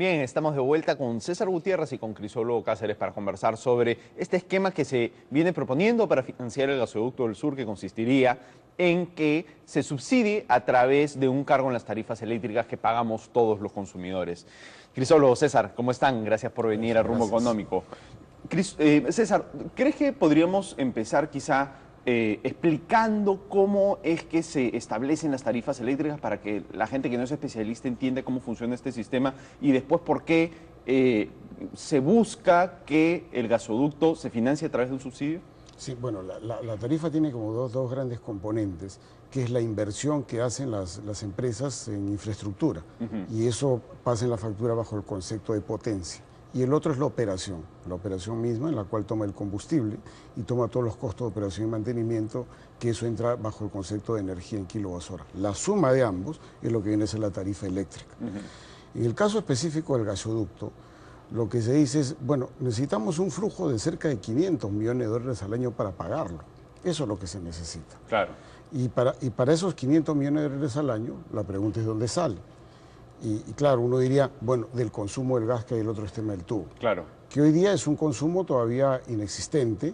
Bien, estamos de vuelta con César Gutiérrez y con Crisólogo Cáceres para conversar sobre este esquema que se viene proponiendo para financiar el gasoducto del sur, que consistiría en que se subsidie a través de un cargo en las tarifas eléctricas que pagamos todos los consumidores. Crisólogo, César, ¿cómo están? Gracias por venir a Rumbo Económico. César, ¿crees que podríamos empezar quizá explicando cómo es que se establecen las tarifas eléctricas para que la gente que no es especialista entienda cómo funciona este sistema y después por qué se busca que el gasoducto se financie a través de un subsidio? Sí, bueno, la tarifa tiene como dos grandes componentes, que es la inversión que hacen las empresas en infraestructura, y eso pasa en la factura bajo el concepto de potencia. Y el otro es la operación misma, en la cual toma el combustible y toma todos los costos de operación y mantenimiento, que eso entra bajo el concepto de energía en kilowatt-hora. La suma de ambos es lo que viene a ser la tarifa eléctrica. En el caso específico del gasoducto, lo que se dice es, bueno, necesitamos un flujo de cerca de 500 millones de dólares al año para pagarlo. Eso es lo que se necesita. Claro. Y para esos 500 millones de dólares al año, la pregunta es dónde sale. Y claro, uno diría, bueno, del consumo del gas que hay el otro extremo del tubo. Claro. Que hoy día es un consumo todavía inexistente.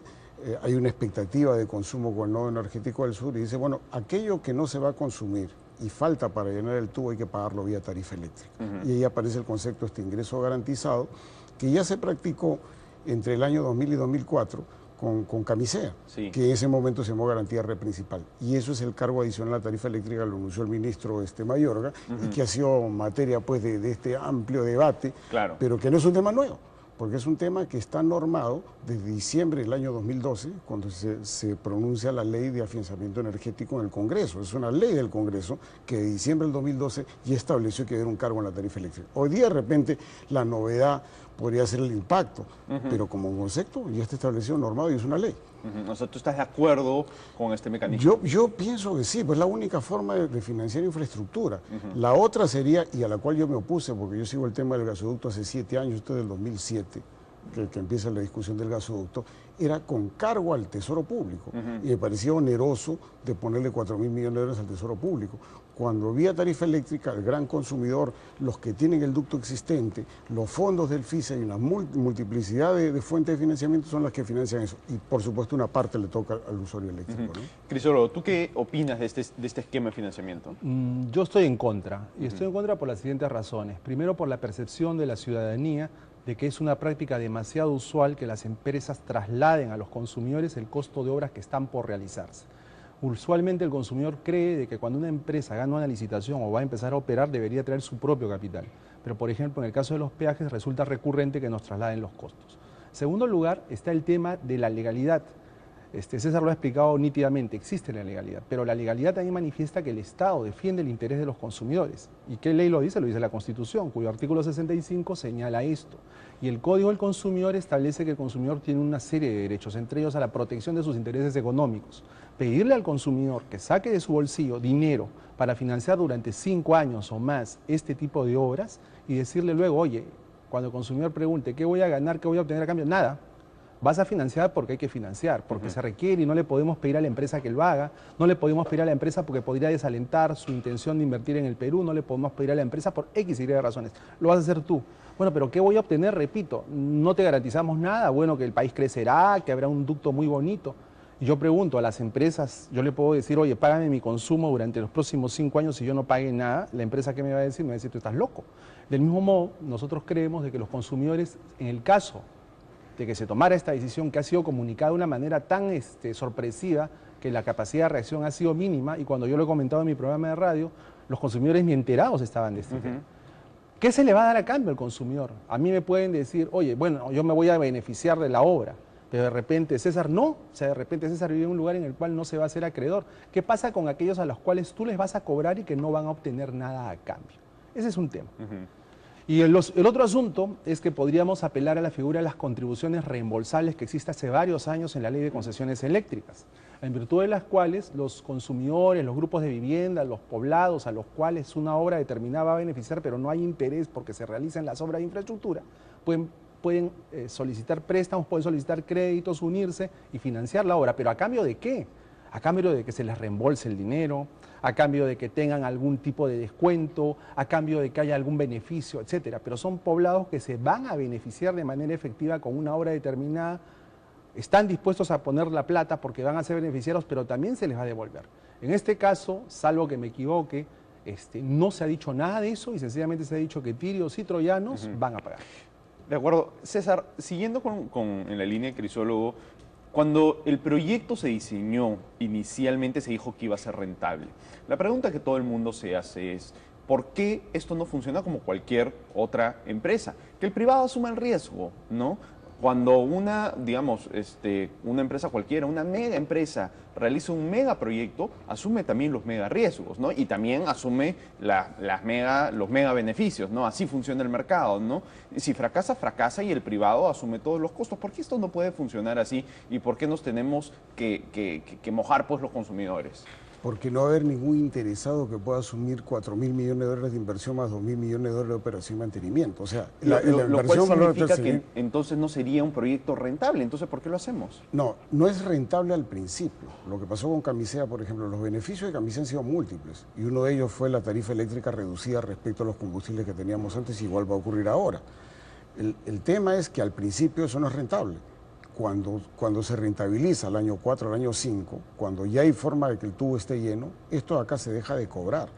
Hay una expectativa de consumo con el nodo energético del sur y dice, bueno, aquello que no se va a consumir y falta para llenar el tubo hay que pagarlo vía tarifa eléctrica. Y ahí aparece el concepto de este ingreso garantizado, que ya se practicó entre el año 2000 y 2004 con Camisea, sí, que en ese momento se llamó garantía red principal. Y eso es el cargo adicional a la tarifa eléctrica, lo anunció el ministro Mayorga, y que ha sido materia pues, de este amplio debate, claro, pero que no es un tema nuevo, porque es un tema que está normado desde diciembre del año 2012, cuando se pronuncia la ley de afianzamiento energético en el Congreso. Es una ley del Congreso que de diciembre del 2012 ya estableció que era un cargo en la tarifa eléctrica. Hoy día de repente la novedad podría ser el impacto, pero como concepto ya está establecido, normado y es una ley. O sea, ¿tú estás de acuerdo con este mecanismo? Yo pienso que sí, pues es la única forma de financiar infraestructura. La otra sería, y a la cual yo me opuse, porque yo sigo el tema del gasoducto hace 7 años, esto es del 2007, que empieza la discusión del gasoducto, era con cargo al Tesoro Público. Y me parecía oneroso de ponerle 4.000 millones de dólares al Tesoro Público. Cuando vía tarifa eléctrica, el gran consumidor, los que tienen el ducto existente, los fondos del FISA y una multiplicidad de fuentes de financiamiento son las que financian eso. Y por supuesto una parte le toca al usuario eléctrico. ¿No? Crisólogo, ¿tú qué opinas de este esquema de financiamiento? Yo estoy en contra. Y estoy en contra por las siguientes razones. Primero, por la percepción de la ciudadanía de que es una práctica demasiado usual que las empresas trasladen a los consumidores el costo de obras que están por realizarse. Usualmente el consumidor cree de que cuando una empresa gana una licitación o va a empezar a operar debería traer su propio capital. Pero por ejemplo en el caso de los peajes resulta recurrente que nos trasladen los costos. En segundo lugar está el tema de la legalidad. César lo ha explicado nítidamente, existe la legalidad, pero la legalidad también manifiesta que el Estado defiende el interés de los consumidores. ¿Y qué ley lo dice? Lo dice la Constitución, cuyo artículo 65 señala esto. Y el Código del Consumidor establece que el consumidor tiene una serie de derechos, entre ellos a la protección de sus intereses económicos. Pedirle al consumidor que saque de su bolsillo dinero para financiar durante 5 años o más este tipo de obras y decirle luego, oye, cuando el consumidor pregunte, ¿qué voy a ganar, qué voy a obtener a cambio? Nada. Vas a financiar porque hay que financiar, porque se requiere y no le podemos pedir a la empresa que lo haga, no le podemos pedir a la empresa porque podría desalentar su intención de invertir en el Perú, no le podemos pedir a la empresa por X y Y razones. Lo vas a hacer tú. Bueno, pero ¿qué voy a obtener? Repito, no te garantizamos nada, bueno, que el país crecerá, que habrá un ducto muy bonito. Y yo pregunto a las empresas, yo le puedo decir, oye, págame mi consumo durante los próximos 5 años, si yo no pague nada, la empresa ¿qué me va a decir? Me va a decir, tú estás loco. Del mismo modo, nosotros creemos de que los consumidores, en el caso de que se tomara esta decisión que ha sido comunicada de una manera tan sorpresiva que la capacidad de reacción ha sido mínima, y cuando yo lo he comentado en mi programa de radio, los consumidores ni enterados estaban de este tema. ¿Qué se le va a dar a cambio al consumidor? A mí me pueden decir, oye, bueno, yo me voy a beneficiar de la obra, pero de repente César no, o sea, de repente César vive en un lugar en el cual no se va a hacer acreedor. ¿Qué pasa con aquellos a los cuales tú les vas a cobrar y que no van a obtener nada a cambio? Ese es un tema. Y el otro asunto es que podríamos apelar a la figura de las contribuciones reembolsables que existe hace varios años en la Ley de Concesiones Eléctricas, en virtud de las cuales los consumidores, los grupos de vivienda, los poblados a los cuales una obra determinada va a beneficiar, pero no hay interés porque se realizan las obras de infraestructura, pueden solicitar préstamos, pueden solicitar créditos, unirse y financiar la obra. ¿Pero a cambio de qué? A cambio de que se les reembolse el dinero, a cambio de que tengan algún tipo de descuento, a cambio de que haya algún beneficio, etcétera. Pero son poblados que se van a beneficiar de manera efectiva con una obra determinada, están dispuestos a poner la plata porque van a ser beneficiarios, pero también se les va a devolver. En este caso, salvo que me equivoque, no se ha dicho nada de eso y sencillamente se ha dicho que tirios y troyanos van a pagar. De acuerdo. César, siguiendo en la línea de Crisólogo, cuando el proyecto se diseñó, inicialmente se dijo que iba a ser rentable. La pregunta que todo el mundo se hace es, ¿por qué esto no funciona como cualquier otra empresa? Que el privado asuma el riesgo, ¿no? Cuando digamos, una empresa cualquiera, una mega empresa, realiza un mega proyecto, asume también los mega riesgos, ¿no? Y también asume los mega beneficios, ¿no? Así funciona el mercado, ¿no? Si fracasa, fracasa y el privado asume todos los costos. ¿Por qué esto no puede funcionar así? ¿Y por qué nos tenemos que mojar, pues, los consumidores? Porque no va a haber ningún interesado que pueda asumir 4.000 millones de dólares de inversión más 2.000 millones de dólares de operación y mantenimiento. O sea, lo cual significa que entonces no sería un proyecto rentable. Entonces, ¿por qué lo hacemos? No, no es rentable al principio. Lo que pasó con Camisea, por ejemplo, los beneficios de Camisea han sido múltiples. Y uno de ellos fue la tarifa eléctrica reducida respecto a los combustibles que teníamos antes, igual va a ocurrir ahora. El tema es que al principio eso no es rentable. Cuando se rentabiliza al año 4, al año 5, cuando ya hay forma de que el tubo esté lleno, esto acá se deja de cobrar.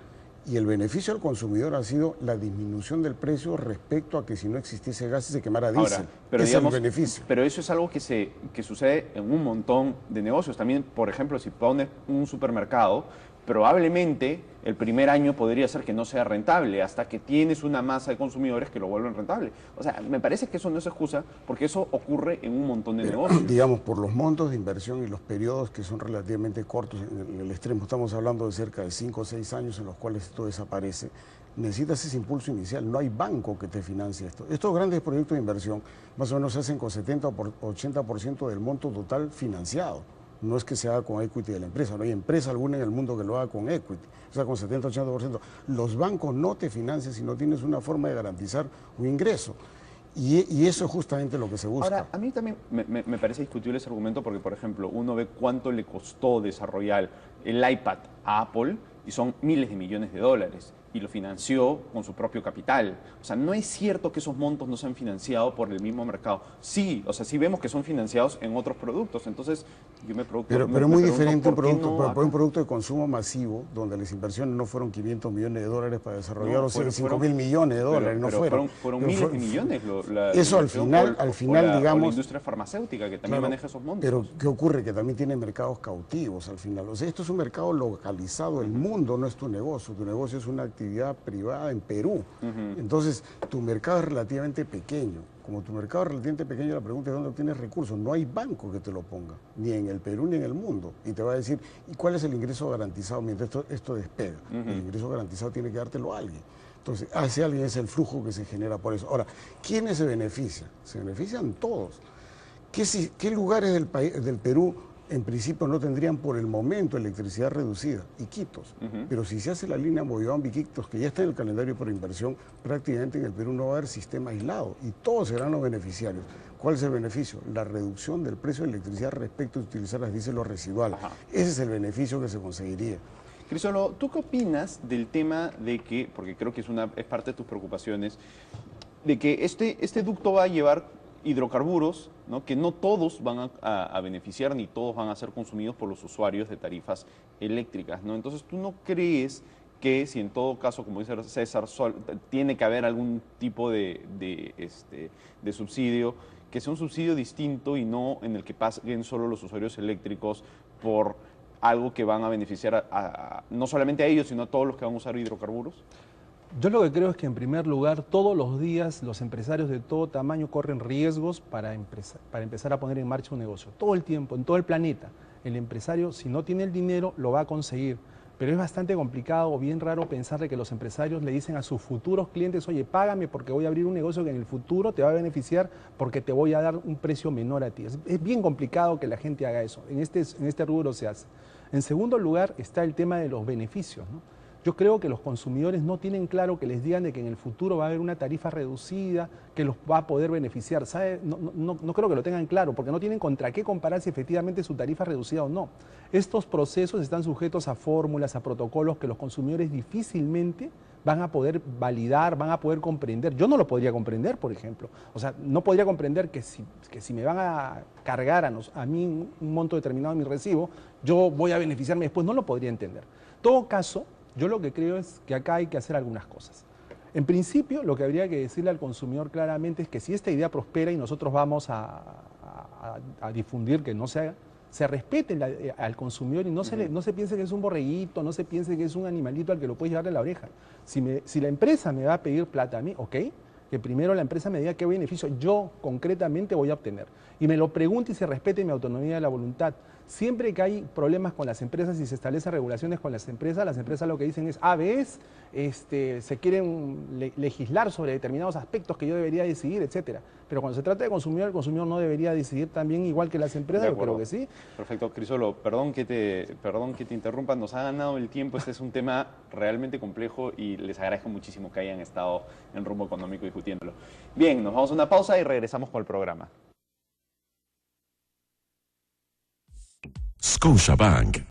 Y el beneficio al consumidor ha sido la disminución del precio respecto a que si no existiese gas y se quemara diésel. Pero ese digamos, es el beneficio. Pero eso es algo que sucede en un montón de negocios. También, por ejemplo, si pones un supermercado, probablemente el primer año podría ser que no sea rentable hasta que tienes una masa de consumidores que lo vuelven rentable. O sea, me parece que eso no es excusa porque eso ocurre en un montón de negocios. Digamos, por los montos de inversión y los periodos que son relativamente cortos, en el extremo estamos hablando de cerca de 5 o 6 años en los cuales esto desaparece, necesitas ese impulso inicial. No hay banco que te financie esto. Estos grandes proyectos de inversión más o menos se hacen con 70 o 80% del monto total financiado. No es que se haga con equity de la empresa, no hay empresa alguna en el mundo que lo haga con equity, o sea, con 70-80%. Los bancos no te financian si no tienes una forma de garantizar un ingreso. Y eso es justamente lo que se busca. Ahora, a mí también me parece discutible ese argumento porque, por ejemplo, uno ve cuánto le costó desarrollar el iPad a Apple y son miles de millones de dólares y lo financió con su propio capital. O sea, no es cierto que esos montos no se han financiado por el mismo mercado. Sí, o sea, sí vemos que son financiados en otros productos. Entonces, yo me pregunto... Pero es muy diferente un producto de consumo masivo, donde las inversiones no fueron 500 millones de dólares para desarrollar, o 5.000 millones de dólares, no fueron. Fueron miles de millones. Eso al final, digamos... la industria farmacéutica, que también maneja esos montos. Pero, ¿qué ocurre? Que también tiene mercados cautivos al final. O sea, esto es un mercado localizado. El mundo no es tu negocio es una actividad privada en Perú. Entonces, tu mercado es relativamente pequeño. Como tu mercado es relativamente pequeño, la pregunta es dónde obtienes recursos. No hay banco que te lo ponga, ni en el Perú ni en el mundo. Y te va a decir, ¿y cuál es el ingreso garantizado mientras esto despega? El ingreso garantizado tiene que dártelo a alguien. Entonces, ese alguien es el flujo que se genera por eso. Ahora, ¿quiénes se benefician? Se benefician todos. ¿Qué lugares del Perú en principio no tendrían por el momento electricidad reducida? Iquitos. Pero si se hace la línea Moyobamba-Iquitos, que ya está en el calendario por inversión, prácticamente en el Perú no va a haber sistema aislado y todos serán los beneficiarios. ¿Cuál es el beneficio? La reducción del precio de electricidad respecto a utilizar las diésel o residual. Ese es el beneficio que se conseguiría. Crisólogo, ¿tú qué opinas del tema de que, porque creo que es parte de tus preocupaciones, de que este ducto va a llevar hidrocarburos, ¿no? Que no todos van a beneficiar ni todos van a ser consumidos por los usuarios de tarifas eléctricas, ¿no? Entonces, ¿tú no crees que si en todo caso, como dice César, tiene que haber algún tipo de subsidio, que sea un subsidio distinto y no en el que paguen solo los usuarios eléctricos por algo que van a beneficiar no solamente a ellos, sino a todos los que van a usar hidrocarburos? Yo lo que creo es que en primer lugar todos los días los empresarios de todo tamaño corren riesgos para empezar a poner en marcha un negocio. Todo el tiempo, en todo el planeta. El empresario, si no tiene el dinero, lo va a conseguir. Pero es bastante complicado o bien raro pensar de que los empresarios le dicen a sus futuros clientes, oye, págame porque voy a abrir un negocio que en el futuro te va a beneficiar porque te voy a dar un precio menor a ti. Es bien complicado que la gente haga eso. En este rubro se hace. En segundo lugar está el tema de los beneficios, ¿no? Yo creo que los consumidores no tienen claro que les digan de que en el futuro va a haber una tarifa reducida que los va a poder beneficiar. ¿Sabe? No creo que lo tengan claro, porque no tienen contra qué comparar si efectivamente su tarifa es reducida o no. Estos procesos están sujetos a fórmulas, a protocolos que los consumidores difícilmente van a poder validar, van a poder comprender. Yo no lo podría comprender, por ejemplo. O sea, no podría comprender que si me van a cargar a mí un monto determinado en mi recibo, yo voy a beneficiarme después. No lo podría entender. En todo caso, yo lo que creo es que acá hay que hacer algunas cosas. En principio, lo que habría que decirle al consumidor claramente es que si esta idea prospera y nosotros vamos a difundir que no se haga, se respete al consumidor y no se piense que es un borreguito, no se piense que es un animalito al que lo puedes llevarle a la oreja. Si la empresa me va a pedir plata a mí, ok, que primero la empresa me diga qué beneficio yo concretamente voy a obtener. Y me lo pregunte y se respete mi autonomía de la voluntad. Siempre que hay problemas con las empresas y se establecen regulaciones con las empresas lo que dicen es, ves, se quieren legislar sobre determinados aspectos que yo debería decidir, etcétera. Pero cuando se trata de consumidor, el consumidor no debería decidir también igual que las empresas, yo creo que sí. Perfecto, Crisolo, perdón que te interrumpa, nos ha ganado el tiempo, este es un tema realmente complejo y les agradezco muchísimo que hayan estado en Rumbo Económico discutiéndolo. Bien, nos vamos a una pausa y regresamos con el programa. Scotiabank.